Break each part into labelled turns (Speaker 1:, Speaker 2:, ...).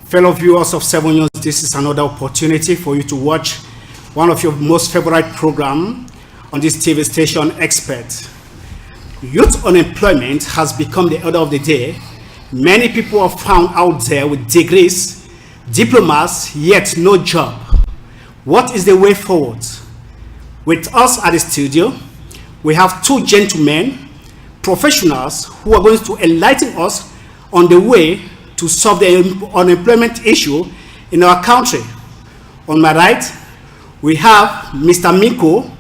Speaker 1: Fellow viewers of 7 News, this is another opportunity for you to watch one of your most favorite programs on this TV station, Expert. Youth unemployment has become the order of the day. Many people are found out there with degrees, diplomas, yet no job. What is the way forward? With us at the studio, we have two gentlemen, professionals, who are going to enlighten us on the way to solve the unemployment issue in our country. On my right, we have Mr. Miko,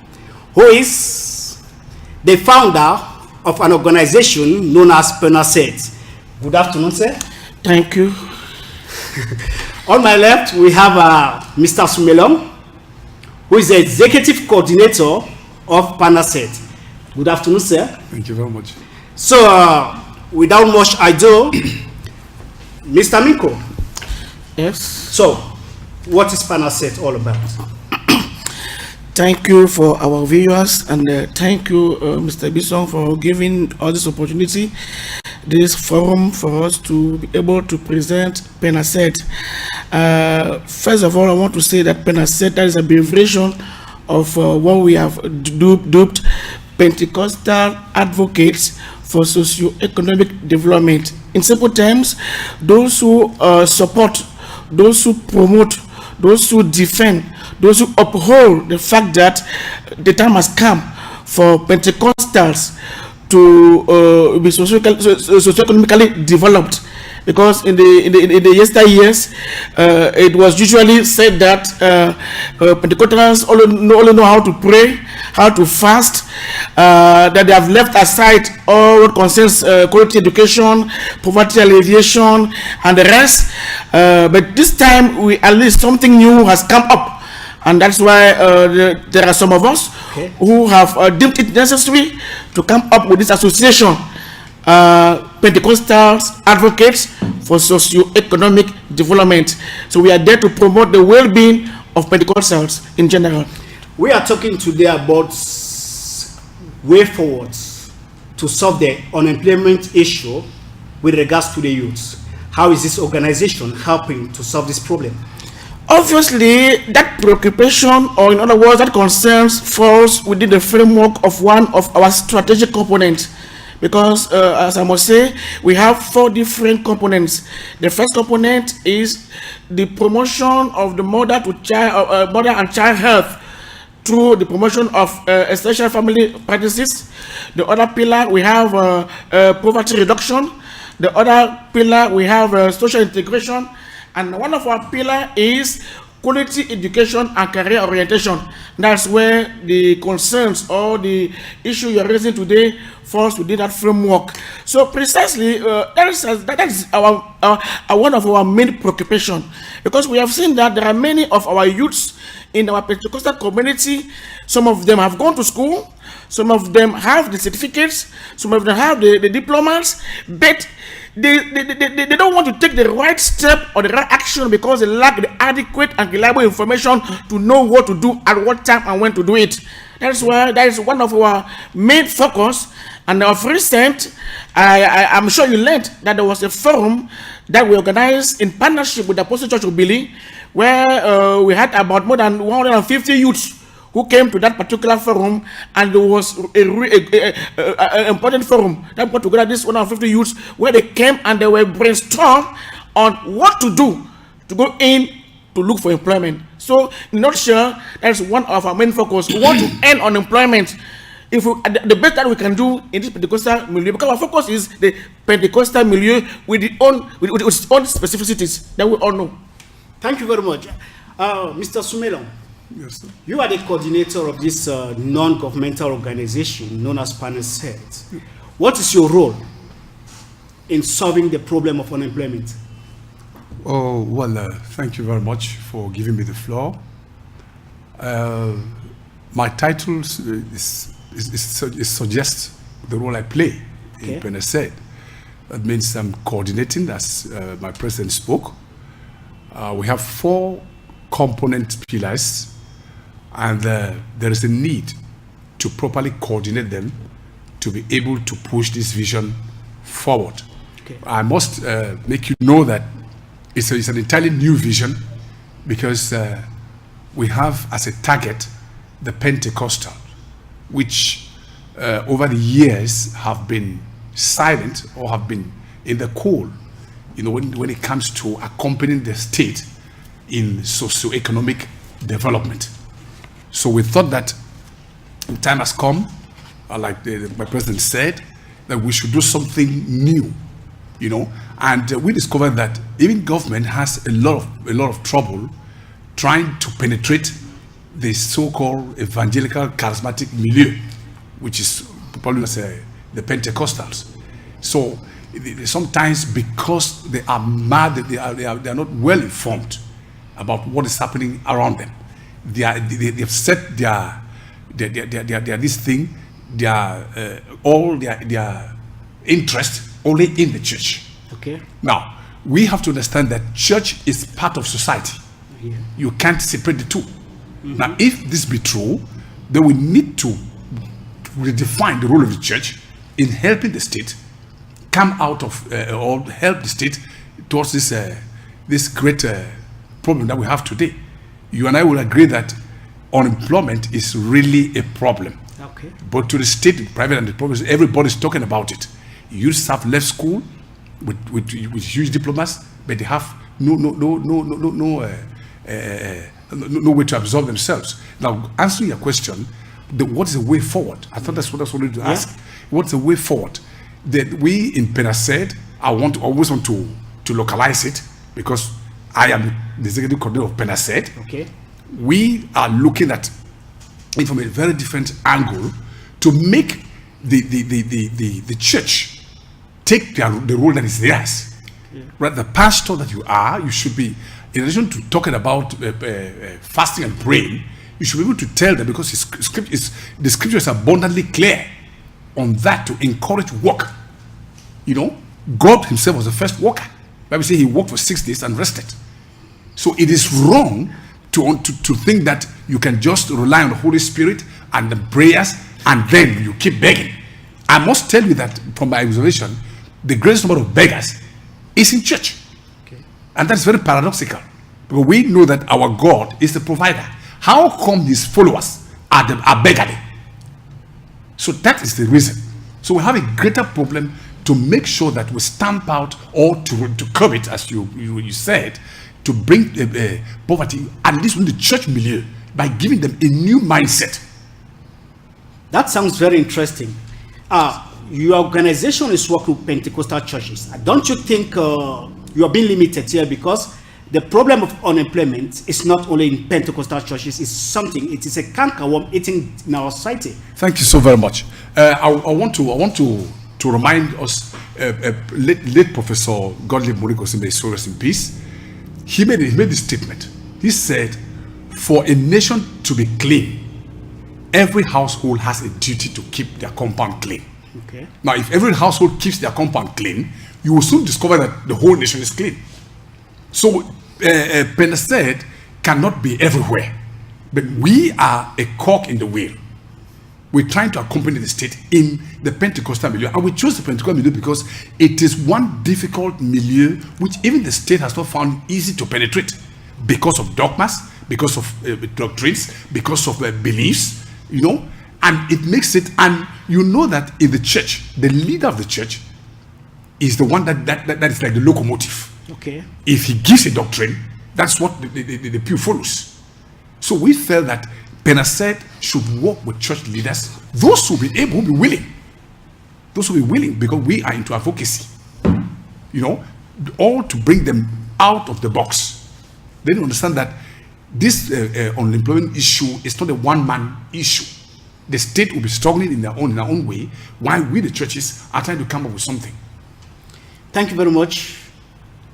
Speaker 1: who is the founder of an organization known as PENASET. Good afternoon, sir.
Speaker 2: Thank you.
Speaker 1: On my left, we have Mr. Sumelong, who is the executive coordinator of PENASET. Good afternoon, sir.
Speaker 3: Thank you very much.
Speaker 1: So, without much ado, Mr. Miko.
Speaker 2: Yes.
Speaker 1: So, what is PENASET all about?
Speaker 2: Thank you for our viewers, and thank you, Mr. Bison, for giving us this opportunity, this forum for us to be able to present PENASET. First of all, I want to say that PENASET, that is a abbreviation of what we have dubbed Pentecostal Advocates for Socio-Economic Development. In simple terms, those who support, those who promote, those who defend, those who uphold the fact that the time has come for Pentecostals to be socio-economically developed. Because in the yesteryears, it was usually said that Pentecostals only know how to pray, how to fast, that they have left aside all what concerns quality education, poverty alleviation, and the rest. But this time, at least something new has come up. And that's why there are some of us who have deemed it necessary to come up with this association, Pentecostals Advocates for Socio-Economic Development. So we are there to promote the well-being of Pentecostals in general.
Speaker 1: We are talking today about way forwards to solve the unemployment issue with regards to the youth. How is this organization helping to solve this problem?
Speaker 2: Obviously, that preoccupation, or in other words, that concerns, falls within the framework of one of our strategic components. Because, as I must say, we have 4 different components. The first component is the promotion of the mother and child health through the promotion of essential family practices. The other pillar, we have poverty reduction. The other pillar, we have social integration. And one of our pillar is quality education and career orientation. That's where the concerns or the issue you're raising today falls within that framework. So precisely, that is our one of our main preoccupation, because we have seen that there are many of our youths in our Pentecostal community. Some of them have gone to school, some of them have the certificates, some of them have the diplomas, but they don't want to take the right step or the right action because they lack the adequate and reliable information to know what to do at what time and when to do it. That's why that is one of our main focus. And of recent, I'm sure you learned that there was a forum that we organized in partnership with the Apostle Church of Milieu, where we had about more than 150 youths who came to that particular forum, and there was an important forum that put together this 150 youths, where they came and they were brainstormed on what to do to go in to look for employment. So, in a nutshell, that's one of our main focus. We want to end unemployment. If the best that we can do in this Pentecostal milieu, because our focus is the Pentecostal milieu with its own specificities that we all know.
Speaker 1: Thank you very much. Mr. Sumelong.
Speaker 3: Yes, sir.
Speaker 1: You are the coordinator of this non-governmental organization known as PENASET. What is your role in solving the problem of unemployment?
Speaker 3: Oh, well, thank you very much for giving me the floor. My title suggests the role I play in PENASET. That means I'm coordinating, as my president spoke. We have 4 component pillars, and there is a need to properly coordinate them to be able to push this vision forward. I must make you know that it's an entirely new vision because we have as a target the Pentecostal, which over the years have been silent or have been in the cold, when it comes to accompanying the state in socio-economic development. So we thought that the time has come, like my president said, that we should do something new, and we discovered that even government has a lot of trouble trying to penetrate the so-called evangelical charismatic milieu, which is probably the Pentecostals. So sometimes because they are mad, they are not well informed about what is happening around them. They've set their this thing, all their interest only in the church.
Speaker 1: Okay.
Speaker 3: Now we have to understand that church is part of society. Yeah. You can't separate the two. Mm-hmm. Now, if this be true, then we need to redefine the role of the church in helping the state come out of or help the state towards this great problem that we have today. You and I will agree that unemployment is really a problem.
Speaker 1: Okay.
Speaker 3: But to the state, the private, and the public, everybody's talking about it. Youths have left school with huge diplomas, but they have no way to absorb themselves. Now, answering your question, what is the way forward? I thought that's what I wanted to ask. Yeah. What's the way forward? That we in Penased, I always want to localize it because I am the executive coordinator of Penased.
Speaker 1: Okay.
Speaker 3: We are looking at it from a very different angle to make the church take the role that is theirs. Yeah. Right, the pastor that you should be, in addition to talking about fasting and praying, you should be able to tell them, because the scripture is abundantly clear on that, to encourage work. God himself was the first worker. The Bible says he worked for 6 days and rested. So it is wrong to think that you can just rely on the Holy Spirit and the prayers and then you keep begging. I must tell you that from my observation, the greatest number of beggars is in church. Okay. And that's very paradoxical, because we know that our God is the provider. How come his followers are beggarly? So that is the reason. So we have a greater problem to make sure that we stamp out, or to curb it, as you said, to bring poverty, at least in the church milieu, by giving them a new mindset.
Speaker 1: That sounds very interesting. Your organization is working with Pentecostal churches. Don't you think you are being limited here, because the problem of unemployment is not only in Pentecostal churches, it is a cankerworm eating in our society.
Speaker 3: Thank you so very much. I want to remind us, late Professor Godly Morikosi, may so rest in peace. He made this statement. He said, for a nation to be clean, every household has a duty to keep their compound clean.
Speaker 1: Okay.
Speaker 3: Now, if every household keeps their compound clean, you will soon discover that the whole nation is clean. So, Penased cannot be everywhere, but we are a cog in the wheel. We're trying to accompany the state in the Pentecostal milieu, and we chose the Pentecostal milieu because it is one difficult milieu which even the state has not found easy to penetrate, because of dogmas, because of doctrines, because of beliefs, and it makes it. And that in the church, the leader of the church is the one that is like the locomotive.
Speaker 1: Okay.
Speaker 3: If he gives a doctrine, that's what the pew follows. So we felt that Penased should work with church leaders, those who will be willing. Those who will be willing, because we are into advocacy. All to bring them out of the box. They don't understand that this unemployment issue is not a one-man issue. The state will be struggling in their own way, while we, the churches, are trying to come up with something.
Speaker 1: Thank you very much,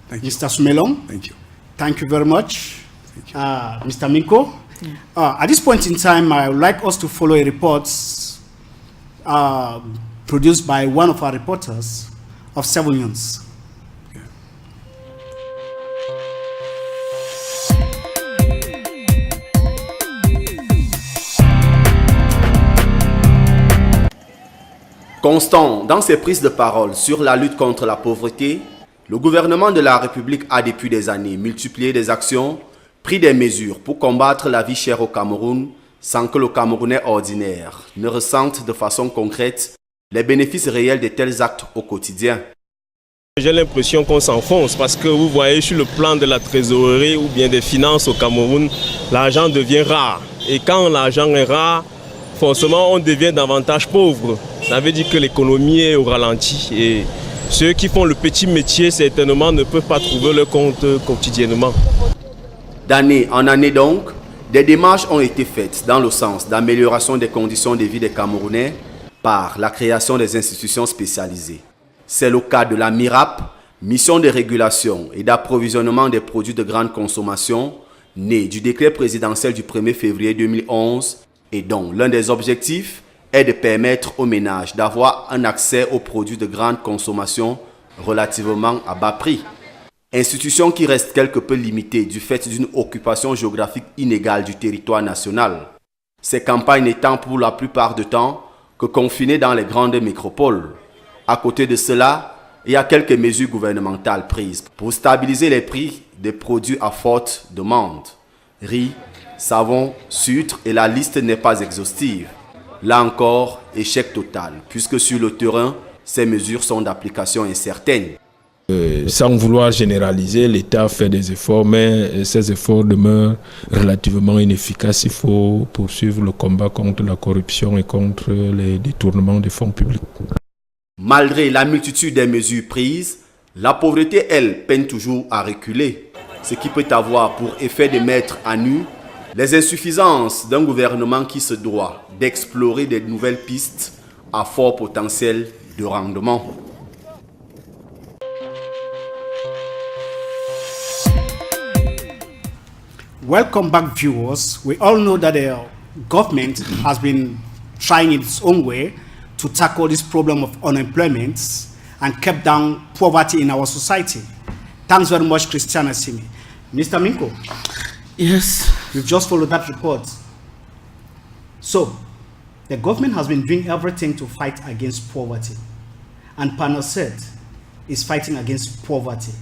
Speaker 1: Mr. Sumelong.
Speaker 3: Thank you.
Speaker 1: Thank you very much, Mr. Minko. At this point in time, I would like us to follow a report produced by one of our reporters of 7 News.
Speaker 4: Constant dans ses prises de parole sur la lutte contre la pauvreté, Le gouvernement de la République a depuis des années multiplié des actions, pris des mesures pour combattre la vie chère au Cameroun sans que le Camerounais ordinaire ne ressente de façon concrète les bénéfices réels de tels actes au quotidien.
Speaker 5: J'ai l'impression qu'on s'enfonce parce que vous voyez sur le plan de la trésorerie ou bien des finances au Cameroun, l'argent devient rare. Et quand l'argent est rare, forcément on devient davantage pauvre. Ça veut dire que l'économie est au ralenti et ceux qui font le petit métier certainement ne peuvent pas trouver leur compte quotidiennement.
Speaker 4: D'année en année donc, des démarches ont été faites dans le sens d'amélioration des conditions de vie des Camerounais par la création des institutions spécialisées. C'est le cas de la MIRAP, mission de régulation et d'approvisionnement des produits de grande consommation, née du décret présidentiel du 1er février 2011 et dont l'un des objectifs est de permettre aux ménages d'avoir un accès aux produits de grande consommation relativement à bas prix. Institution qui reste quelque peu limitée du fait d'une occupation géographique inégale du territoire national. Ces campagnes n'étant pour la plupart du temps que confinées dans les grandes métropoles. À côté de cela, il y a quelques mesures gouvernementales prises pour stabiliser les prix des produits à forte demande. Riz, savon, sucre et la liste n'est pas exhaustive. Là encore, échec total, puisque sur le terrain, ces mesures sont d'application incertaine.
Speaker 6: Sans vouloir généraliser, l'État fait des efforts, mais ces efforts demeurent relativement inefficaces. Il faut poursuivre le combat contre la corruption et contre les détournements des fonds publics.
Speaker 4: Malgré la multitude des mesures prises, la pauvreté, elle, peine toujours à reculer, ce qui peut avoir pour effet de mettre à nu les insuffisances d'un gouvernement qui se doit d'explorer de nouvelles pistes à fort potentiel de rendement.
Speaker 1: Welcome back, viewers. We all know that the government has been trying its own way to tackle this problem of unemployment and keep down poverty in our society. Thanks very much, Christiana Simi. Mr. Minko.
Speaker 2: Yes.
Speaker 1: You've just followed that report. So, the government has been doing everything to fight against poverty. And Panel said is fighting against poverty.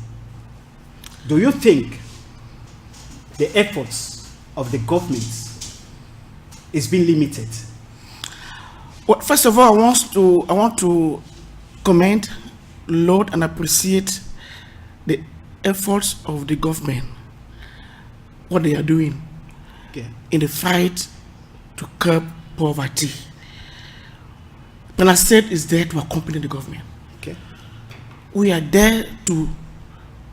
Speaker 1: Do you think the efforts of the government is being limited?
Speaker 2: Well, first of all, I want to commend, laud, and appreciate the efforts of the government, what they are doing in the fight to curb poverty. Penasset is there to accompany the government.
Speaker 1: Okay.
Speaker 2: We are there to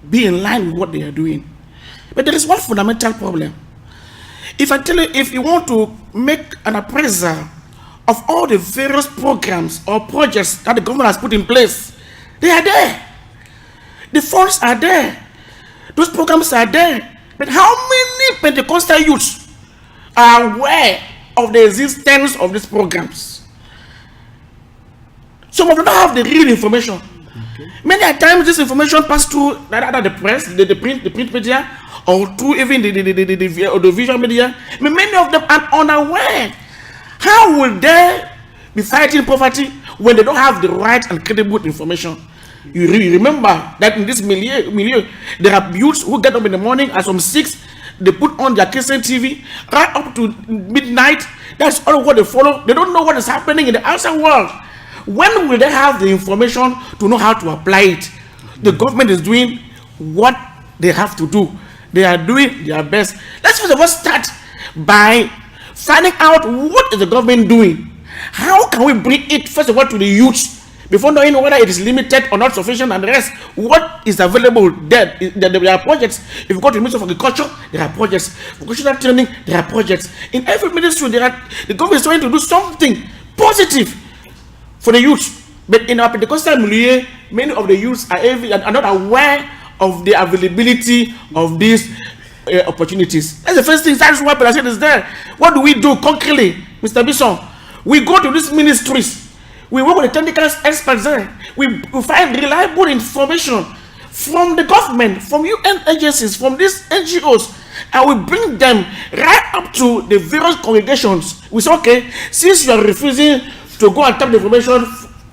Speaker 2: be in line with what they are doing. But there is one fundamental problem. If I tell you, if you want to make an appraisal of all the various programs or projects that the government has put in place, they are there. The funds are there. Those programs are there. But how many Pentecostal youths are aware of the existence of these programs? Some of them don't have the real information. Okay. Many times this information passes through either the press, the print media, or through even the visual media. But many of them are unaware. How will they be fighting poverty when they don't have the right and credible information? You remember that in this milieu, there are youths who get up in the morning at some 6, they put on their Christian TV right up to midnight. That's all what they follow. They don't know what is happening in the outside world. When will they have the information to know how to apply it? The government is doing what they have to do. They are doing their best. Let's first of all start by finding out what is the government doing. How can we bring it first of all to the youth before knowing whether it is limited or not sufficient and the rest? What is available there? There are projects. If you go to the Ministry of Agriculture, there are projects. Vocational training, there are projects. In every ministry, the government is trying to do something positive for the youth. But in our Pentecostal milieu, many of the youths are not aware of the availability of these opportunities. That's the first thing. That's why Penasset is there. What do we do concretely, Mr. Bisson? We go to these ministries. We work with the technical experts there. We find reliable information from the government, from UN agencies, from these NGOs, and we bring them right up to the various congregations. We say, okay, since you are refusing to go and tap the information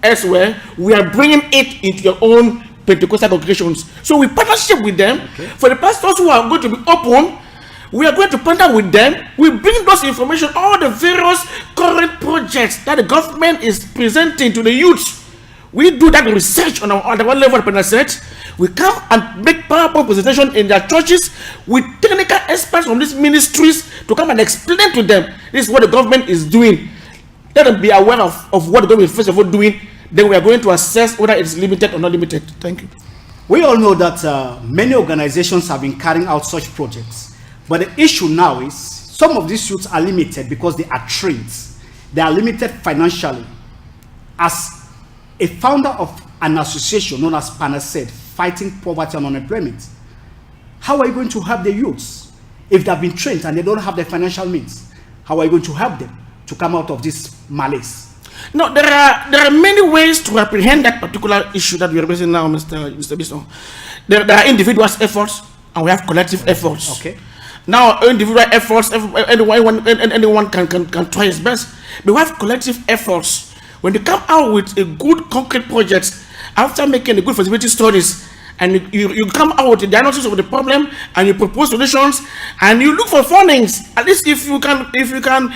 Speaker 2: elsewhere, we are bringing it into your own Pentecostal congregations. So we partnership with them. For the pastors who are going to be open, we are going to partner with them. We bring those information, all the various current projects that the government is presenting to the youth. We do that research on our level of research. We come and make PowerPoint presentation in their churches with technical experts from these ministries to come and explain to them this is what the government is doing. Let them be aware of what the government is first of all doing. Then we are going to assess whether it's limited or not limited. Thank you.
Speaker 1: We all know that many organizations have been carrying out such projects. But the issue now is some of these youths are limited because they are trained. They are limited financially. As a founder of an association known as PANASED, Fighting Poverty and Unemployment, how are you going to help the youths if they have been trained and they don't have the financial means? How are you going to help them to come out of this malaise?
Speaker 2: No, there are many ways to apprehend that particular issue that we are raising now, Mr. Bison. There are individual efforts and we have collective efforts.
Speaker 1: Okay.
Speaker 2: Now, individual efforts, anyone can try his best. But we have collective efforts. When you come out with a good concrete project, after making a good feasibility studies, and you come out with a diagnosis of the problem, and you propose solutions, and you look for fundings. At least if you can come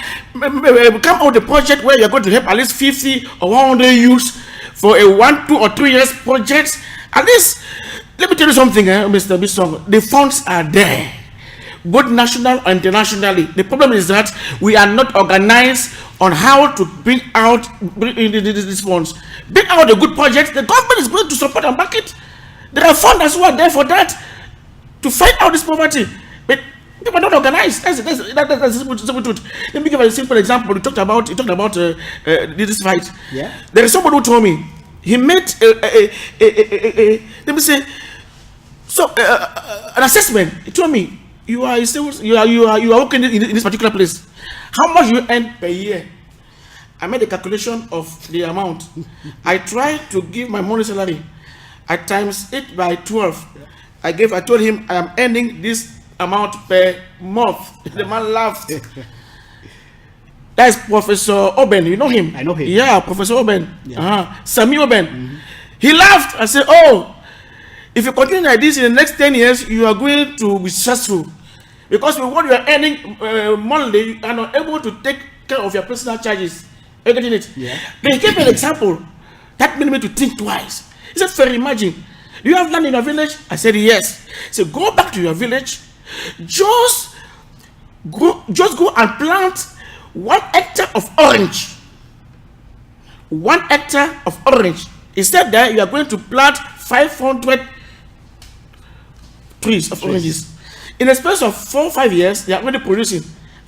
Speaker 2: out with a project where you're going to help at least 50 or 100 youths for a 1, 2, or 3 years project, at least, let me tell you something, Mr. Bison, the funds are there, both national and internationally. The problem is that we are not organized on how to bring in these funds. Bring out the good projects. The government is going to support and back it. There are funds who are there for that, to fight out this poverty. But people are not organized. That's the simple truth. Let me give a simple example. You talked about this fight.
Speaker 1: Yeah.
Speaker 2: There is somebody who told me he made let me say, an assessment. He told me, you are working in this particular place. How much you earn per year? I made a calculation of the amount. I tried to give my monthly salary. I times it by 12. I told him I am earning this amount per month. The man laughed. That is Professor Oben. You know him?
Speaker 1: I know him.
Speaker 2: Yeah, Professor Oben.
Speaker 1: Yeah.
Speaker 2: Sami Oben. He laughed. I said, oh, if you continue like this in the next 10 years, you are going to be stressful. Because with what you are earning monthly, you are not able to take care of your personal charges. Are you getting it?
Speaker 1: Yeah.
Speaker 2: Then he gave me an example that made me to think twice. He said, Ferry, imagine, do you have land in your village? I said, yes. He said, go back to your village. Just go and plant 1 hectare of orange. 1 hectare of orange. He said that you are going to plant 500 trees of oranges. In a space of 4 or 5 years, they are already producing.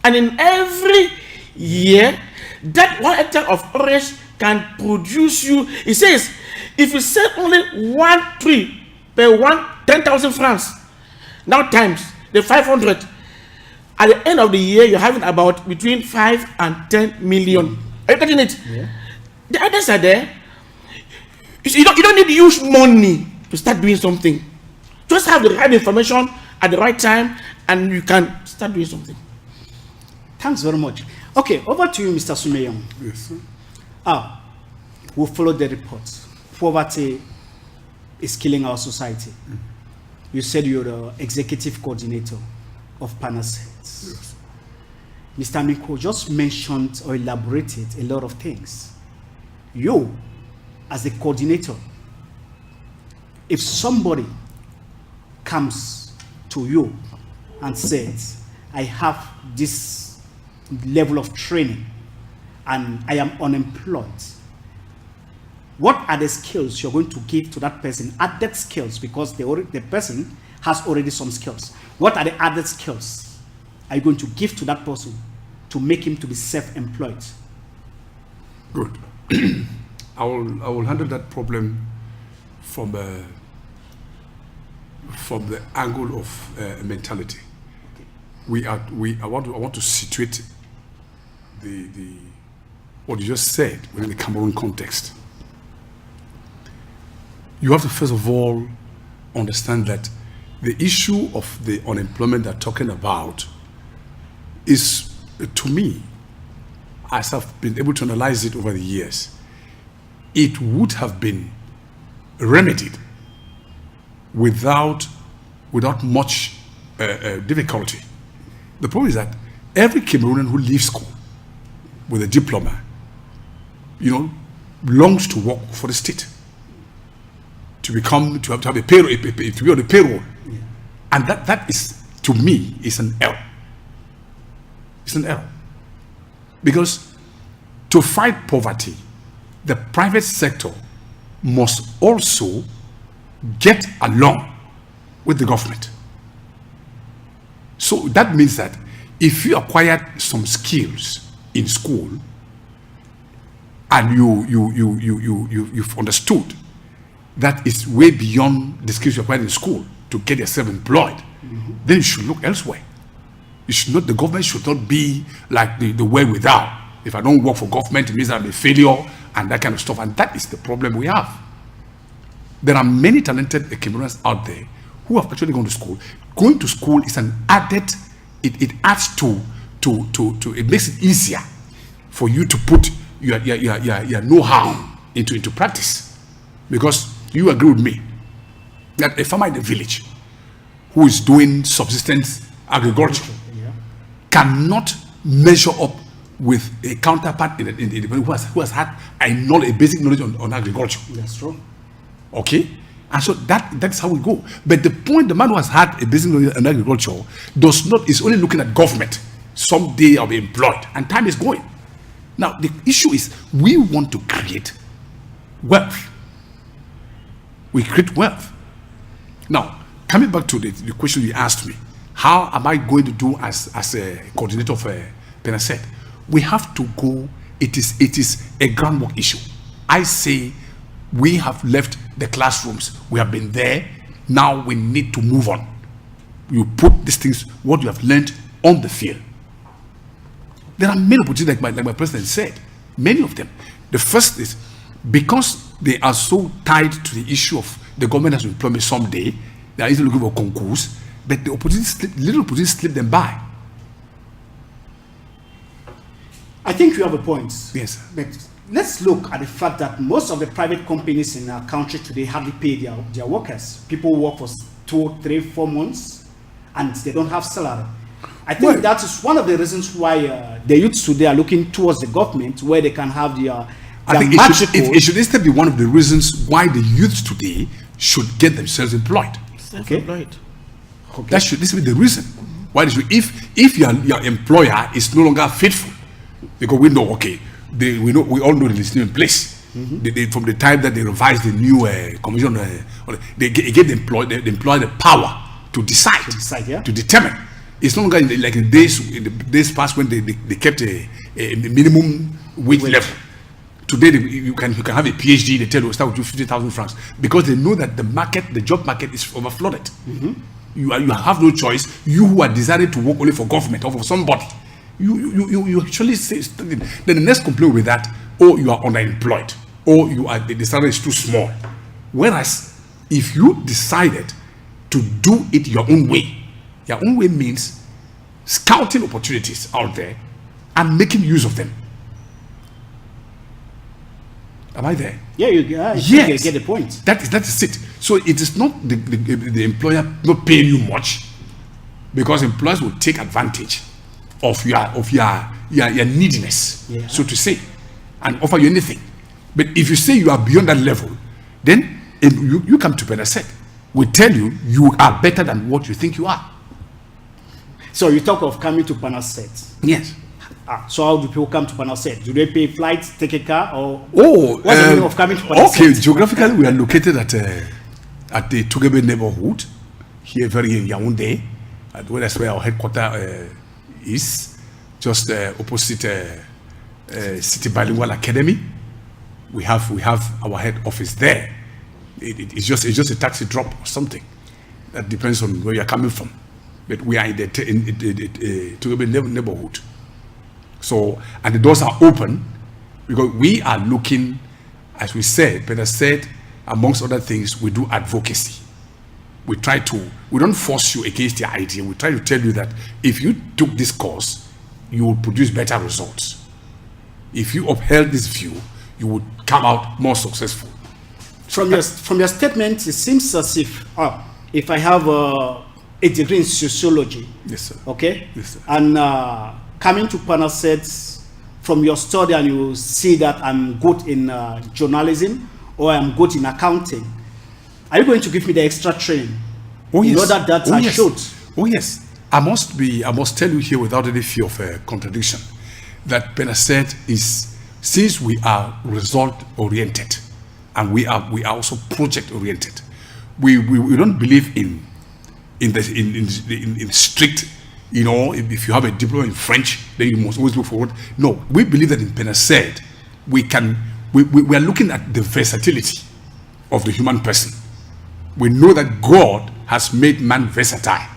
Speaker 2: And in every year, that 1 hectare of orange can produce you. He says, if you sell only 1 tree per 10,000 francs, now times the 500, at the end of the year, you're having about between 5 and 10 million. Are you getting it?
Speaker 1: Yeah.
Speaker 2: The others are there. You don't need huge money to start doing something. Just have the right information at the right time, and you can start doing something.
Speaker 1: Thanks very much. Okay, over to you, Mr. Sumeyon.
Speaker 3: Yes, sir.
Speaker 1: We followed the reports. Poverty is killing our society. You said you're the executive coordinator of PANASED.
Speaker 3: Yes.
Speaker 1: Mr. Miko just mentioned or elaborated a lot of things. You, as the coordinator, if somebody comes to you and says, I have this level of training and I am unemployed, what are the skills you're going to give to that person? Added skills, because the person has already some skills. What are the added skills are you going to give to that person to make him to be self-employed?
Speaker 3: Good. I will handle that problem from the angle of mentality. I want to situate the what you just said within the Cameroon context. You have to first of all understand that the issue of the unemployment they're talking about is, to me, as I've been able to analyze it over the years, it would have been remedied without much difficulty. The problem is that every Cameroonian who leaves school with a diploma, longs to work for the state, to have a payroll, to be on the payroll, and that is, to me, is an error. It's an error, because to fight poverty, the private sector must also get along with the government. So that means that if you acquired some skills in school and you've understood that it's way beyond the skills you acquired in school to get yourself employed, then you should look elsewhere. The government should not be like the wherewithal. If I don't work for government, it means I'm a failure and that kind of stuff. And that is the problem we have. There are many talented Cameroonians out there who have actually gone to school. Going to school is an added, it adds to it makes it easier for you to put your know-how into practice. Because you agree with me that a farmer in the village who is doing subsistence agriculture cannot measure up with a counterpart in the who has had a basic knowledge on agriculture.
Speaker 1: That's true.
Speaker 3: Okay? And so that's how we go. But the man who has had a basic knowledge on agriculture is only looking at government. Someday I'll be employed. And time is going. Now, the issue is we want to create wealth. We create wealth. Now, coming back to the question you asked me, how am I going to do as a coordinator of PENASET? We have to go. It is a groundwork issue. I say we have left the classrooms. We have been there. Now we need to move on. You put these things, what you have learned, on the field. There are many opportunities, like my president said, many of them. The first is because they are so tied to the issue of the government has to employ me someday, they are easily looking for concours, but the little opportunities slip them by.
Speaker 1: I think you have a point.
Speaker 3: Yes.
Speaker 1: But let's look at the fact that most of the private companies in our country today hardly pay their workers. People work for 2, 3, 4 months and they don't have salary. I think that is one of the reasons why the youths today are looking towards the government where they can have
Speaker 3: I think it should instead be one of the reasons why the youths today should get themselves employed.
Speaker 2: Self-employed.
Speaker 3: Okay. This will be the reason why they should, if your employer is no longer faithful, because we know, we all know the listing in place. From the time that they revised the new commission, they gave the employer the power to decide, to determine. It's no longer in the days past when they kept a minimum wage level. Today you can have a PhD. They tell you start with 50,000 francs because they know that the job market is overflooded. You have no choice. You who are desiring to work only for government or for somebody, you actually say. Then the next complaint with that, you are underemployed, or the salary is too small. Whereas if you decided to do it your own way means scouting opportunities out there and making use of them. Am I there?
Speaker 1: Yeah, yes. You get the point.
Speaker 3: That is it. So it is not the employer not paying you much, because employers will take advantage of your neediness, so to say, and offer you anything. But if you say you are beyond that level, then you come to PENASET. We tell you you are better than what you think you are.
Speaker 1: So you talk of coming to PENASET.
Speaker 3: Yes.
Speaker 1: So how do people come to PENASET? Do they pay flights, take a car, or what's the meaning of coming to PENASET?
Speaker 3: Okay, geographically we are located at the Tugebe neighborhood here, very in Yaoundé. That's where our headquarters is, just opposite City Bilingual Academy. We have our head office there. It's just a taxi drop or something. That depends on where you're coming from. But we are in the Tugebe neighborhood. So, and the doors are open because we are looking, as we said, PENASET, amongst other things, we do advocacy. We don't force you against your idea. We try to tell you that if you took this course, you will produce better results. If you upheld this view, you would come out more successful.
Speaker 1: From your statement, it seems as if I have a degree in sociology,
Speaker 3: Yes, sir.
Speaker 1: okay,
Speaker 3: Yes, sir.
Speaker 1: and coming to Panacet from your study, and you see that I'm good in journalism or I'm good in accounting, are you going to give me the extra training?
Speaker 3: Oh, yes.
Speaker 1: In order that
Speaker 3: Oh,
Speaker 1: I
Speaker 3: yes.
Speaker 1: should.
Speaker 3: Oh, yes. I must tell you here without any fear of contradiction that Panacet is, since we are result oriented and we are also project oriented, we don't believe in strict, you know, if you have a diploma in French, then you must always look forward. No, we believe that in Panacet we are looking at the versatility of the human person. We know that God has made man versatile.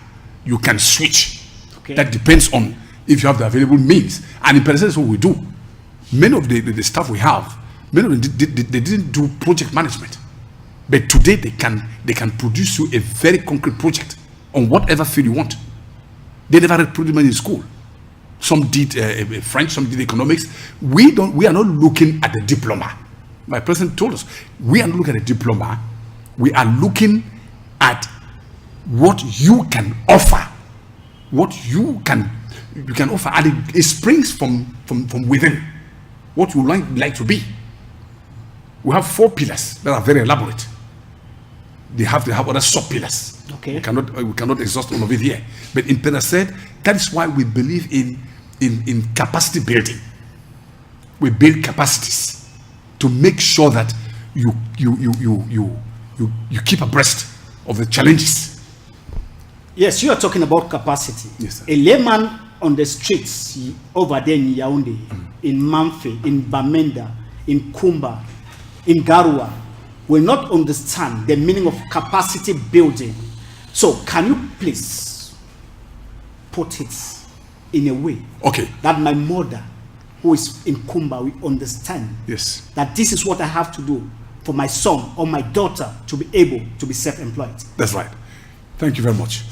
Speaker 3: You can switch.
Speaker 1: Okay.
Speaker 3: That depends on if you have the available means. And in Panacet, that's what we do. Many of the staff we have, many of them they didn't do project management, but today they can produce you a very concrete project on whatever field you want. They never read project management in school. Some did French, some did economics. We are not looking at the diploma. My president told us we are not looking at a diploma. We are looking at what you can offer, what you can offer, and it springs from within. What you like to be. We have 4 pillars that are very elaborate. They have other sub pillars.
Speaker 1: Okay.
Speaker 3: We cannot exhaust all of it here. But in Panacet, that is why we believe in capacity building. We build capacities to make sure that you keep abreast of the challenges.
Speaker 1: Yes, you are talking about capacity.
Speaker 3: Yes, sir.
Speaker 1: A layman on the streets over there in Yaoundé, in Mamfe, in Bamenda, in Kumba, in Garua, will not understand the meaning of capacity building. So, can you please put it in a way
Speaker 3: Okay.
Speaker 1: that my mother, who is in Kumba, will understand
Speaker 3: Yes.
Speaker 1: that this is what I have to do for my son or my daughter to be able to be self-employed?
Speaker 3: That's right. Thank you very much.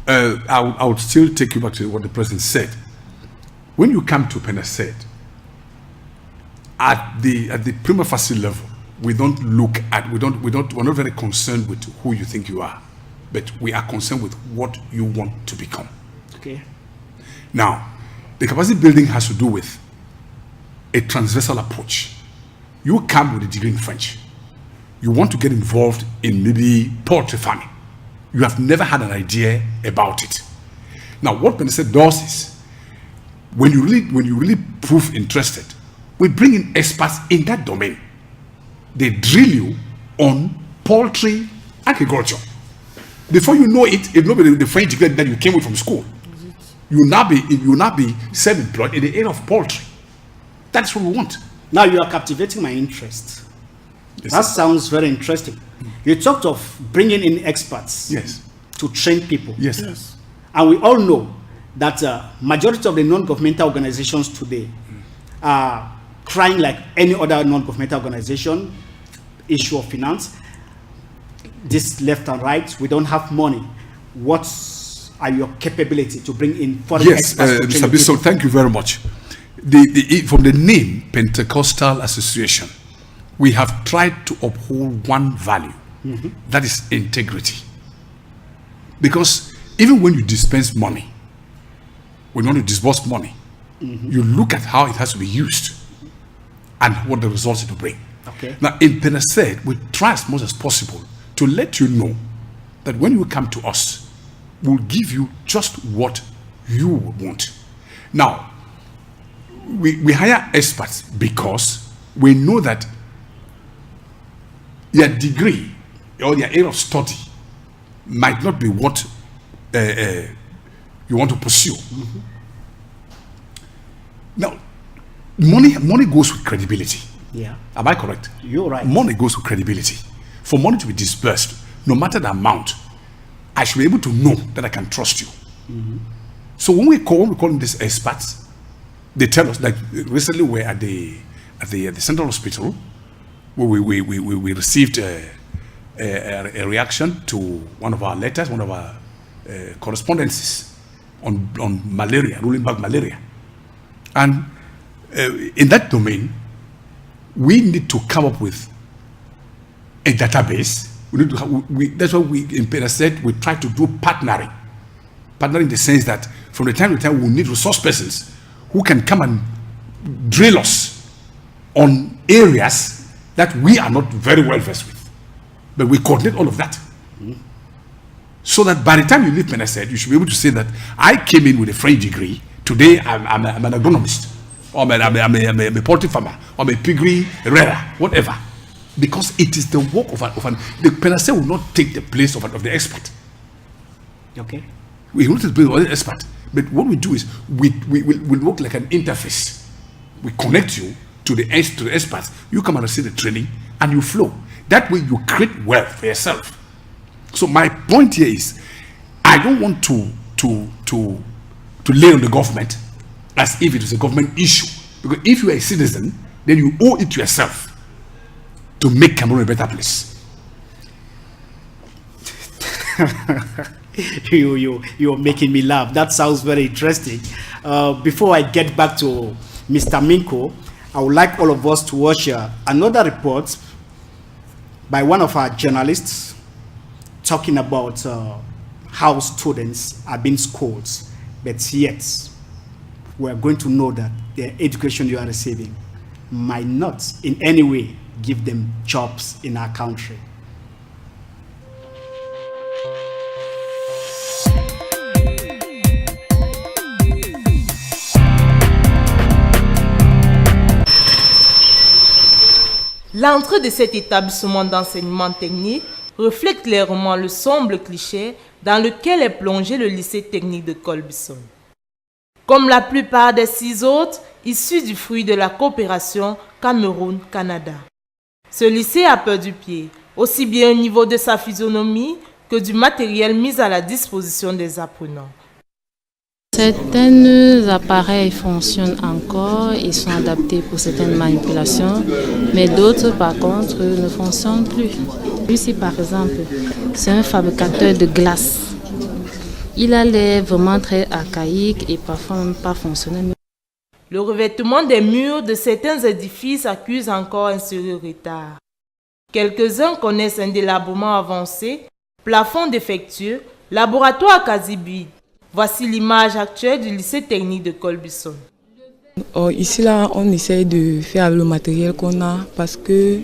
Speaker 3: I would still take you back to what the president said. When you come to Panacet, at the prima facie level, we're not very concerned with who you think you are, but we are concerned with what you want to become.
Speaker 1: Okay.
Speaker 3: Now, the capacity building has to do with a transversal approach. You come with a degree in French. You want to get involved in maybe poultry farming. You have never had an idea about it. Now, what Panacet does is, when you really prove interested, we bring in experts in that domain. They drill you on poultry agriculture. Before you know it, if nobody the French degree that you came with from school, you will now be self-employed in the area of poultry. That's what we want.
Speaker 1: Now you are captivating my interest.
Speaker 3: Yes,
Speaker 1: That
Speaker 3: sir.
Speaker 1: sounds very interesting. You talked of bringing in experts
Speaker 3: Yes.
Speaker 1: to train people.
Speaker 3: Yes.
Speaker 2: Yes.
Speaker 1: And we all know that majority of the non-governmental organizations today are crying like any other non-governmental organization, issue of finance. This left and right, we don't have money. What are your capability to bring in foreign
Speaker 3: Yes,
Speaker 1: experts to
Speaker 3: Mr.
Speaker 1: train
Speaker 3: Bissell,
Speaker 1: people?
Speaker 3: thank you very much. From the name Pentecostal Association, we have tried to uphold one value, that is integrity. Because even when you dispense money, when you want to disburse money, you look at how it has to be used and what the results it will bring.
Speaker 1: Okay.
Speaker 3: Now, in Panacet, we try as much as possible to let you know that when you come to us, we'll give you just what you would want. Now, we hire experts because we know that your degree or your area of study might not be what you want to pursue. Now, money goes with credibility.
Speaker 1: Yeah,
Speaker 3: Am I correct?
Speaker 1: you're right.
Speaker 3: Money goes with credibility. For money to be disbursed, no matter the amount, I should be able to know that I can trust you. So when we call in these experts, they tell us, like recently we're at the Central Hospital, where we received a reaction to one of our letters, one of our correspondences on malaria, rolling back malaria. And in that domain, we need to come up with a database. We need to have, that's what we in Pena said, we try to do partnering. Partnering in the sense that from the time to time we need resource persons who can come and drill us on areas that we are not very well versed with. But we coordinate all of that. So that by the time you leave Pena said, you should be able to say that I came in with a French degree. Today I'm an agronomist, or I'm a poultry farmer, or I'm a piggery rearer, whatever. Because it is the work of the Penase will not take the place of the expert.
Speaker 1: Okay.
Speaker 3: We will not take the place of the expert. But what we do is we work like an interface. We connect you to the experts. You come and see the training and you flow. That way you create wealth for yourself. So my point here is, I don't want to lay on the government as if it is a government issue. Because if you are a citizen, then you owe it to yourself to make Cameroon a better place.
Speaker 1: You're making me laugh. That sounds very interesting. Before I get back to Mr. Minko, I would like all of us to watch another report by one of our journalists talking about how students are being schooled, but yet we're going to know that the education you are receiving might not in any way give them jobs in our country.
Speaker 7: L'entrée de cet établissement d'enseignement technique reflète clairement le sombre cliché dans lequel est plongé le lycée technique de Colbison. Comme la plupart des 6 autres, issus du fruit de la coopération Cameroun-Canada. Ce lycée a perdu pied, aussi bien au niveau de sa physionomie que du matériel mis à la disposition des apprenants.
Speaker 8: Certains appareils fonctionnent encore et sont adaptés pour certaines manipulations, mais d'autres par contre ne fonctionnent plus. Ici par exemple, c'est un fabricateur de glace. Il a l'air vraiment très archaïque et parfois même pas fonctionnel.
Speaker 7: Le revêtement des murs de certains édifices accuse encore un sérieux retard. Quelques-uns connaissent un délabrement avancé, plafond défectueux, laboratoire quasi vide. Voici l'image actuelle du lycée technique de Colbison.
Speaker 9: Ici, là, on essaye de faire le matériel qu'on a parce que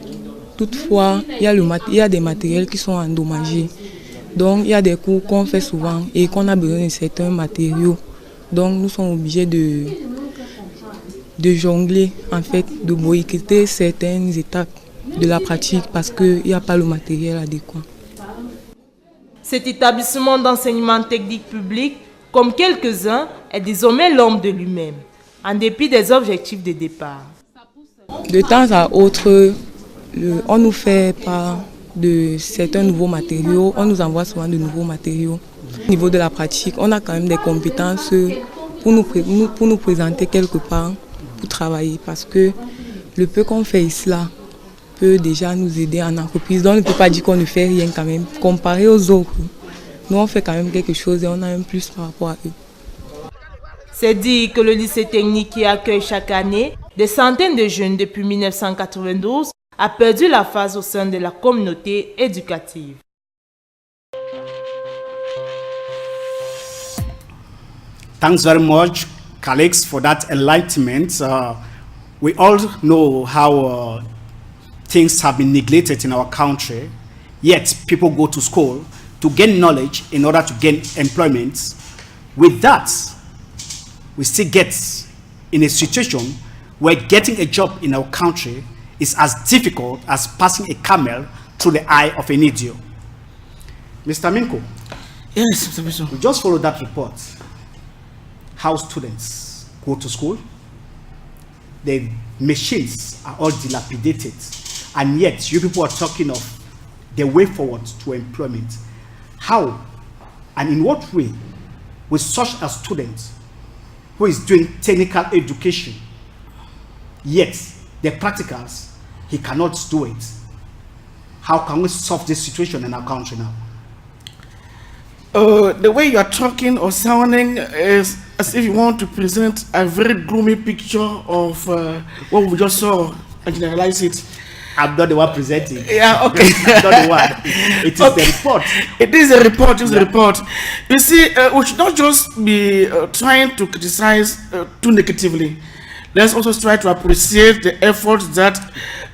Speaker 9: toutefois, il y a des matériels qui sont endommagés. Donc, il y a des cours qu'on fait souvent et qu'on a besoin de certains matériaux. Donc, nous sommes obligés de jongler, en fait, de boycotter certaines étapes de la pratique parce qu'il n'y a pas le matériel adéquat.
Speaker 7: Cet établissement d'enseignement technique public, comme quelques-uns, est désormais l'homme de lui-même, en dépit des objectifs de départ.
Speaker 9: De temps à autre, on nous fait part de certains nouveaux matériaux, on nous envoie souvent de nouveaux matériaux. Au niveau de la pratique, on a quand même des compétences pour nous présenter quelque part, pour travailler, parce que le peu qu'on fait ici là peut déjà nous aider en entreprise. Donc on ne peut pas dire qu'on ne fait rien quand même, comparé aux autres. Nous, on fait quand même quelque chose et on a un plus par rapport à eux.
Speaker 7: C'est dire que le lycée technique qui accueille chaque année des centaines de jeunes depuis 1992 a perdu la face au sein de la communauté éducative.
Speaker 1: Thanks very much, colleagues, for that enlightenment. We all know how things have been neglected in our country, yet people go to school to gain knowledge in order to gain employment. With that, we still get in a situation where getting a job in our country is as difficult as passing a camel through the eye of a needle. Mr. Minko.
Speaker 2: Yes, Mr. Bishop.
Speaker 1: We just followed that report. How students go to school, the machines are all dilapidated, and yet you people are talking of the way forward to employment. How and in what way with such a student who is doing technical education, yet the practicals, he cannot do it? How can we solve this situation in our country now?
Speaker 2: The way you are talking or sounding is as if you want to present a very gloomy picture of what we just saw and generalize it.
Speaker 1: I'm not the one presenting.
Speaker 2: Yeah, okay.
Speaker 1: I'm not the one. It is the report.
Speaker 2: It is a report. It's a report. You see, we should not just be trying to criticize too negatively. Let's also try to appreciate the efforts that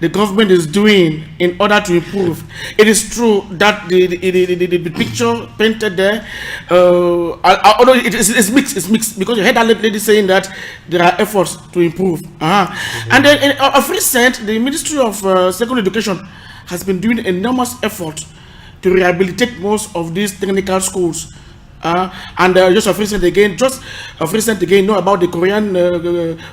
Speaker 2: the government is doing in order to improve. It is true that the picture painted there, although it's mixed because you heard that lady saying that there are efforts to improve. And then of recent, the Ministry of Secondary Education has been doing enormous effort to rehabilitate most of these technical schools. And just of recent again, know about the Korean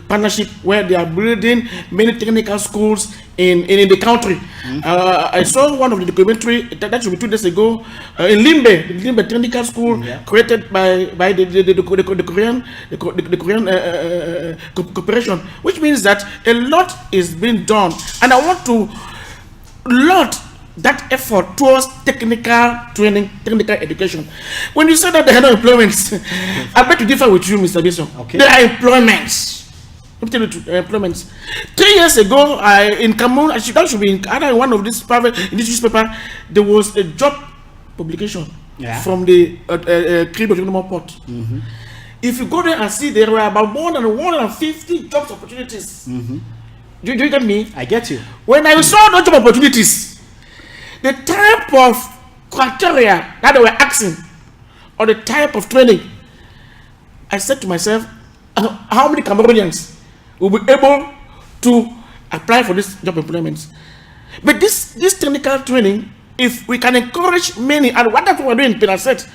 Speaker 2: partnership where they are building many technical schools in the country. I saw one of the documentary that should be 2 days ago in Limbe Technical School, created by the Korean corporation, which means that a lot is being done, and I want to laud that effort towards technical training, technical education. When you say that there are no employments, I bet to differ with you, Mr. Bison.
Speaker 1: Okay.
Speaker 2: There are employments. Let me tell you the truth, employments. 3 years ago, in Cameroon, that should be in one of these private, in this newspaper, there was a job publication from the Crib of Human Port. If you go there and see, there were about more than 150 job opportunities. Do you get me?
Speaker 1: I get you.
Speaker 2: When I saw those job opportunities, the type of criteria that they were asking, or the type of training, I said to myself, how many Cameroonians will be able to apply for this job employment? But this technical training, if we can encourage many, and what that's what we're doing, Peter said,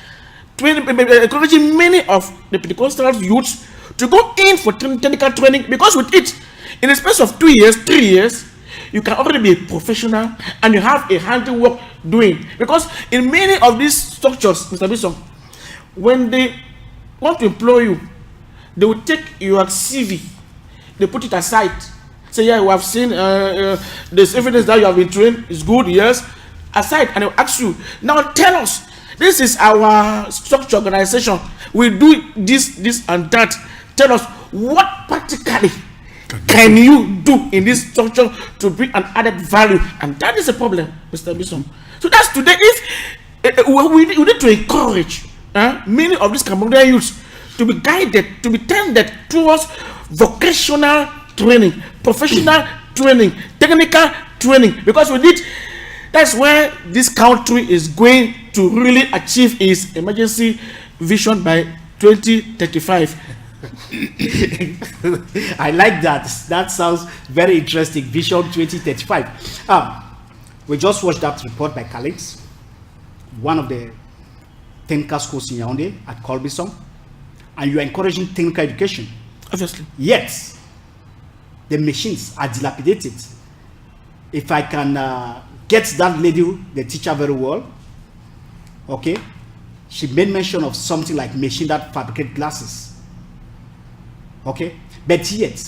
Speaker 2: encouraging many of the Pentecostal youths to go in for technical training, because with it, in the space of 2 years, 3 years, you can already be a professional and you have a handiwork doing. Because in many of these structures, Mr. Bison, when they want to employ you, they will take your CV, they put it aside, say, yeah, we have seen this evidence that you have been trained is good, yes, aside, and they'll ask you, now tell us, this is our structure organization, we do this and that, tell us what practically can you do in this structure to bring an added value? And that is a problem, Mr. Bison. So that's today. If we need to encourage many of these Cameroonian youths to be guided, to be tended towards vocational training, professional training, technical training, because we need. That's where this country is going to really achieve its emergency vision by 2035.
Speaker 1: I like that. That sounds very interesting. Vision 2035. We just watched that report by colleagues, one of the technical schools in Yaoundé at Colbison, and you are encouraging technical education.
Speaker 2: Obviously.
Speaker 1: Yet, the machines are dilapidated. If I can get that lady, the teacher, very well, okay, she made mention of something like machine that fabricate glasses. Okay, but yet,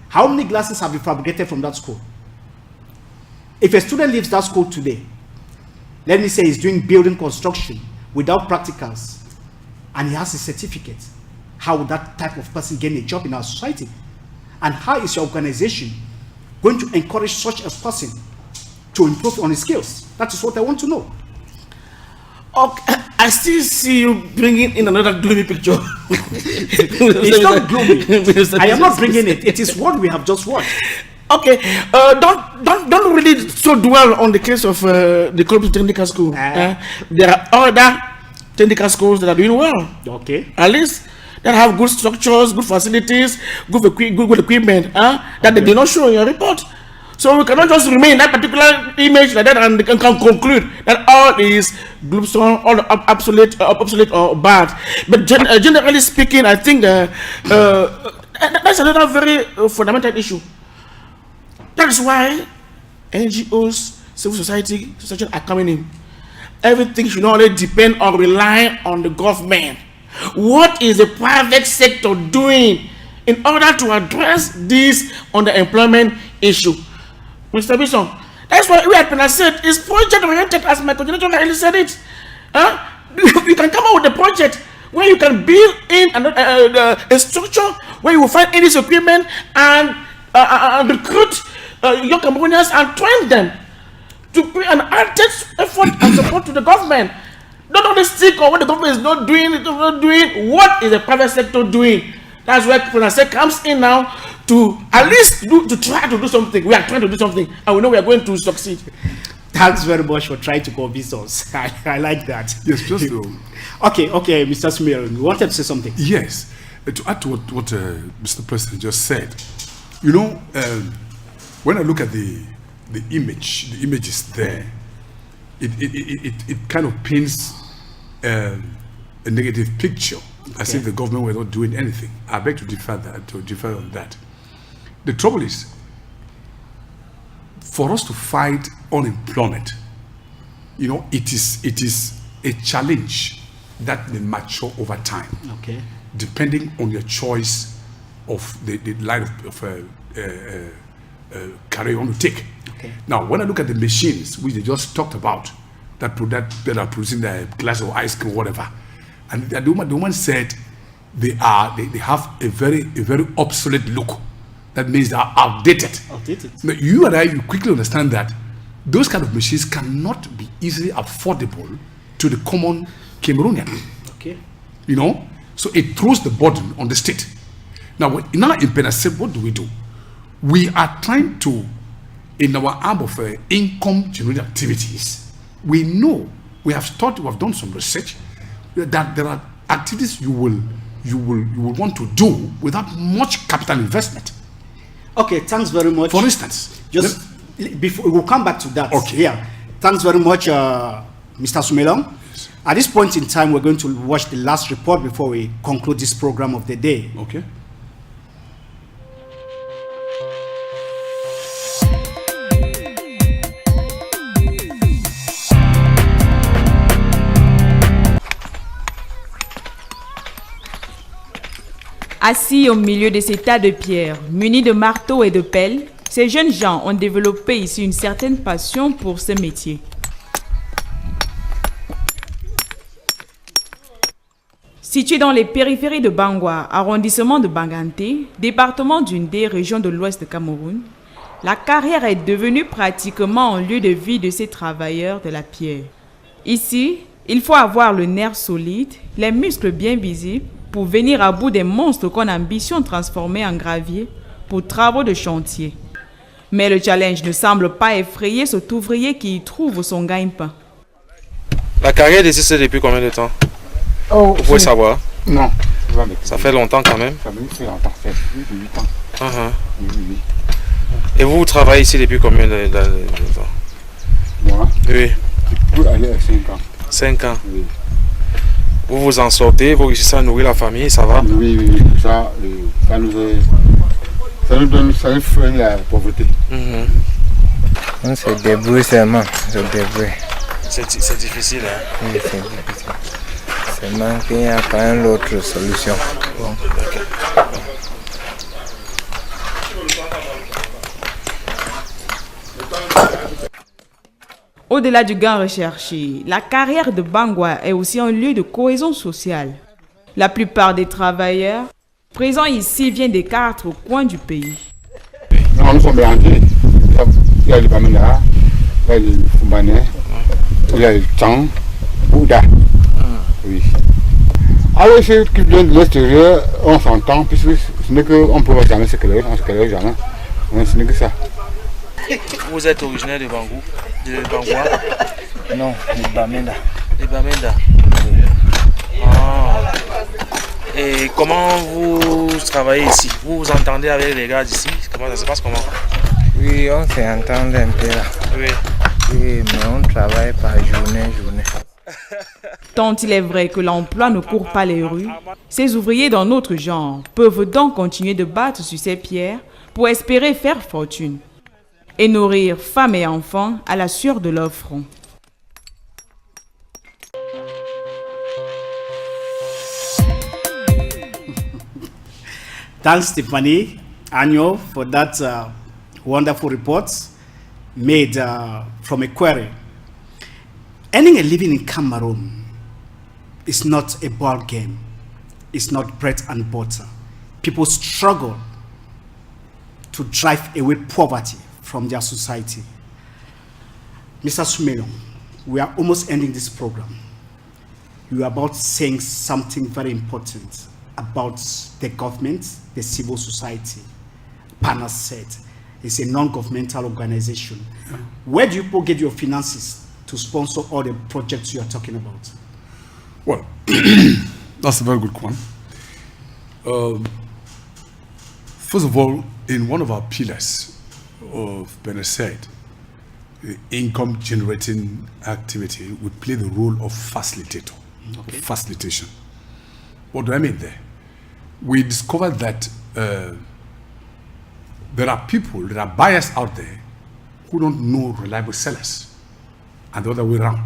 Speaker 1: how many glasses have been fabricated from that school? If a student leaves that school today, let me say he's doing building construction without practicals, and he has a certificate, how would that type of person gain a job in our society? And how is your organization going to encourage such a person to improve on his skills? That is what I want to know.
Speaker 2: Okay, I still see you bringing in another gloomy picture.
Speaker 1: It's not gloomy. I am not bringing it. It is what we have just watched.
Speaker 2: Okay, don't really so dwell on the case of the Colbison Technical School. There are other technical schools that are doing well.
Speaker 1: Okay.
Speaker 2: At least that have good structures, good facilities, good equipment. That they did not show in your report. So we cannot just remain in that particular image like that and can conclude that all is gloomsome, all obsolete or bad. But generally speaking, I think that's another very fundamental issue. That is why NGOs, civil society are coming in. Everything should not only depend or rely on the government. What is the private sector doing in order to address this underemployment issue? Mr. Bison, that's why we at Pena said it's project oriented, as my coordinator really said it. You can come up with a project where you can build in a structure where you will find any equipment and recruit young Cameroonians and train them to put an added effort and support to the government. Not only stick on what the government is not doing, what is the private sector doing? That's where Prenasset comes in now to at least try to do something. We are trying to do something, and we know we are going to succeed.
Speaker 1: Thanks very much for trying to convince us. I like that.
Speaker 3: Yes, just to...
Speaker 1: Okay, Mr. Smith, you wanted to say something?
Speaker 3: Yes, to add to what Mr. President just said, you know, when I look at the image is there, it kind of paints a negative picture, as if the government were not doing anything. I beg to differ on that. The trouble is, for us to fight unemployment, you know, it is a challenge that may mature over time, depending on your choice of the line of career you want to take. Now, when I look at the machines which they just talked about, that are producing the glass of ice cream or whatever, and the woman said they have a very obsolete look. That means they are outdated. Now, you and I, you quickly understand that those kind of machines cannot be easily affordable to the common Cameroonian. You know, so it throws the burden on the state. Now in Prenasset, what do? We are trying to, in our arm of income generating activities, we know, we have done some research that there are activities you will want to do without much capital investment.
Speaker 1: Okay, thanks very much.
Speaker 3: For instance,
Speaker 1: before we'll come back to that.
Speaker 3: Okay.
Speaker 1: Yeah, thanks very much, Mr. Sumelong. Yes. At this point in time, we're going to watch the last report before we conclude this program of the day.
Speaker 3: Okay.
Speaker 10: Assis au milieu de ces tas de pierres, munis de marteaux et de pelles, ces jeunes gens ont développé ici une certaine passion pour ce métier. Situé dans les périphéries de Bangwa, arrondissement de Banganté, département d'Undé, région de l'ouest de Cameroun, la carrière est devenue pratiquement un lieu de vie de ces travailleurs de la pierre. Ici, il faut avoir le nerf solide, les muscles bien visibles, pour venir à bout des monstres qu'on ambitionne transformer en gravier pour travaux de chantier. Mais le challenge ne semble pas effrayer cet ouvrier qui y trouve son gagne-pain.
Speaker 11: La carrière ici, c'est depuis combien de temps? Vous pouvez savoir?
Speaker 12: Non.
Speaker 11: Ça fait longtemps quand même?
Speaker 12: Ça fait longtemps, ça fait plus de 8 ans. Oui.
Speaker 11: Et vous travaillez ici depuis combien de temps?
Speaker 12: Moi?
Speaker 11: Oui.
Speaker 12: Depuis aller à 5 ans.
Speaker 11: 5 ans?
Speaker 12: Oui.
Speaker 11: Vous vous en sortez, vous réussissez à nourrir la famille, ça va?
Speaker 12: Oui. Ça nous freine la pauvreté.
Speaker 13: On se débrouille seulement,
Speaker 11: C'est difficile, hein?
Speaker 13: Oui, c'est difficile. Seulement qu'il n'y a pas une autre solution. Bon.
Speaker 10: Au-delà du gain recherché, la carrière de Bangwa est aussi un lieu de cohésion sociale. La plupart des travailleurs présents ici viennent des 4 coins du pays.
Speaker 12: Nous sommes mélangés. Il y a le Bamenda, il y a le Fumbané, il y a le Tang, Bouddha. Oui. Alors, ceux qui viennent de l'extérieur, on s'entend, puisque ce n'est qu'on ne peut jamais se créer, on ne se crée jamais. Ce n'est que ça.
Speaker 11: Vous êtes originaire de Bangou, de Bangwa?
Speaker 13: Non, de Bamenda.
Speaker 11: De Bamenda. Ah. Et comment vous travaillez ici? Vous vous entendez avec les gars d'ici? Comment ça se passe? Comment?
Speaker 13: Oui, on s'entend un peu là.
Speaker 11: Oui.
Speaker 13: Oui, mais on travaille par journée.
Speaker 10: Tant il est vrai que l'emploi ne court pas les rues, ces ouvriers dans notre genre peuvent donc continuer de battre sur ces pierres pour espérer faire fortune et nourrir femmes et enfants à la sueur de leur front.
Speaker 1: Thanks, Stephanie Agno, for that wonderful report made from a query. Earning a living in Cameroon is not a ball game. It's not bread and butter. People struggle to drive away poverty from their society. Mr. Sumelong, we are almost ending this program. You are about saying something very important about the government, the civil society. Panel said it's a non-governmental organization. Yeah. Where do you people get your finances to sponsor all the projects you are talking about?
Speaker 3: Well, that's a very good one. First of all, in one of our pillars of Benesaid, the income generating activity would play the role of facilitator. Okay. Facilitation. What do I mean there? We discovered that there are people, there are buyers out there who don't know reliable sellers, and the other way around.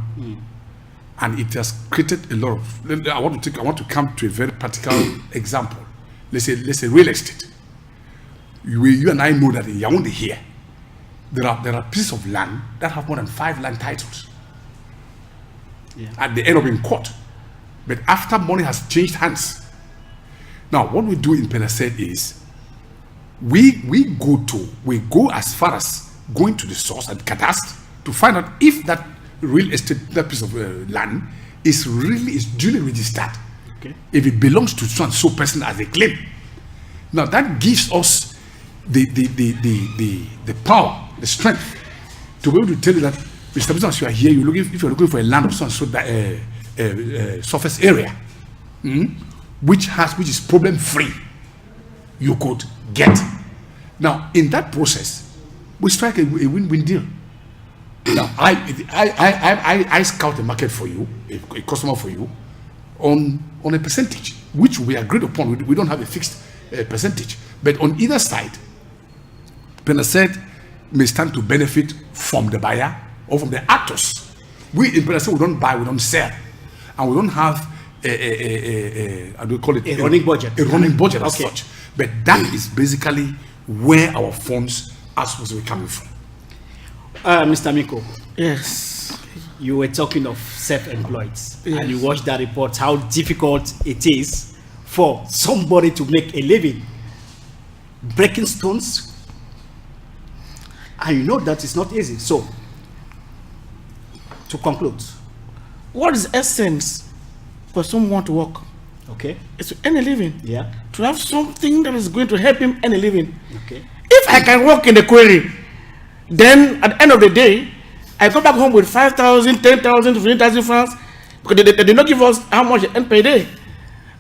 Speaker 3: And it has created a lot of. I want to come to a very practical example. Let's say real estate. You and I know that in Yaoundé here, there are pieces of land that have more than 5 land titles. Yeah. And they end up in court. But after money has changed hands. Now, what we do in Benesaid is we go as far as going to the source and cadastre to find out if that real estate, that piece of land is duly registered. Okay. If it belongs to so and so person as they claim. Now that gives us the power, the strength to be able to tell you that, Mr. Business, you are here, if you're looking for a land of so and so surface area, which is problem free, you could get. Now in that process, we strike a win-win deal. Now I scout the market for you, a customer for you, on a percentage, which we agreed upon. We don't have a fixed percentage, but on either side, Benesaid may stand to benefit from the buyer or from the actors. We in Benesaid, we don't buy, we don't sell, and we don't have how do you call it?
Speaker 1: A running budget.
Speaker 3: A running budget as such. But that is basically where our funds are supposed to be coming from.
Speaker 1: Mr. Miko.
Speaker 2: Yes.
Speaker 1: You were talking of self-employed, and you watched that report, how difficult it is for somebody to make a living breaking stones, and you know that it's not easy. So, to conclude,
Speaker 2: what is the essence for someone to work?
Speaker 1: Okay.
Speaker 2: It's to earn a living.
Speaker 1: Yeah.
Speaker 2: To have something that is going to help him earn a living.
Speaker 1: Okay.
Speaker 2: If I can work in the quarry, then at the end of the day, I come back home with 5,000, 10,000, 15,000 francs, because they did not give us how much they earn per day.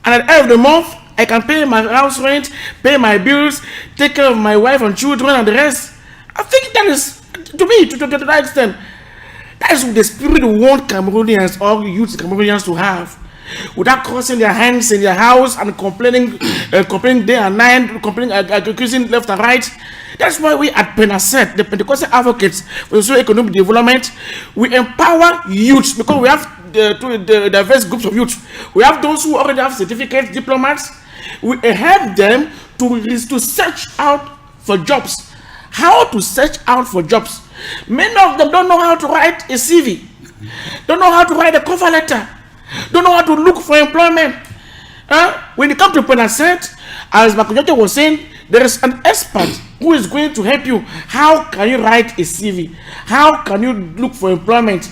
Speaker 2: And at the end of the month, I can pay my house rent, pay my bills, take care of my wife and children and the rest. I think that is, to me, to that extent, that is the spirit we want Cameroonians, all youth Cameroonians to have. Without crossing their hands in their house and complaining day and night, accusing left and right. That's why we at Benesaid, the Pentecostal Advocates for Socio-Economic Development, we empower youth, because we have the diverse groups of youth. We have those who already have certificates, diplomas. We help them to search out for jobs. How to search out for jobs? Many of them don't know how to write a CV, don't know how to write a cover letter, don't know how to look for employment. When it comes to Benesaid, as Makujote was saying, there is an expert who is going to help you. How can you write a CV? How can you look for employment?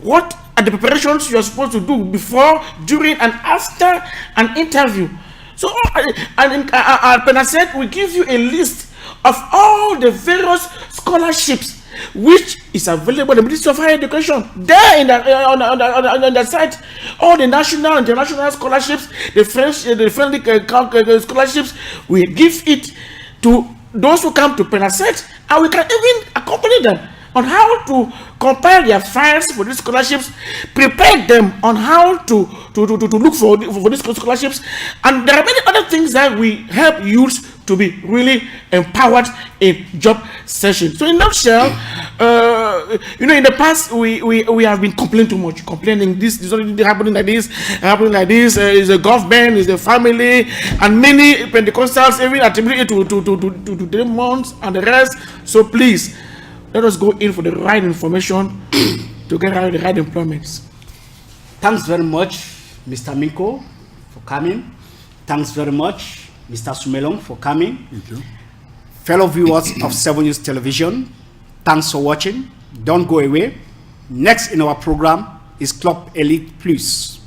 Speaker 2: What are the preparations you are supposed to do before, during, and after an interview? So, at Benesaid, we give you a list of all the various scholarships which is available in the Ministry of Higher Education. There on the site, all the national and international scholarships, the friendly scholarships, we give it to those who come to Benesaid, and we can even accompany them on how to compile their files for these scholarships, prepare them on how to look for these scholarships, and there are many other things that we help youths to be really empowered in job session. So in a nutshell, in the past we have been complaining too much, complaining this is already happening like this, is the government, is the family, and many Pentecostals even attribute it to demons and the rest. So please, let us go in for the right information to get the right employments.
Speaker 1: Thanks very much, Mr. Miko, for coming. Thanks very much, Mr. Sumelong, for coming.
Speaker 3: Thank you.
Speaker 1: Fellow viewers of 7 News Television, thanks for watching. Don't go away. Next in our program is Club Elite Plus.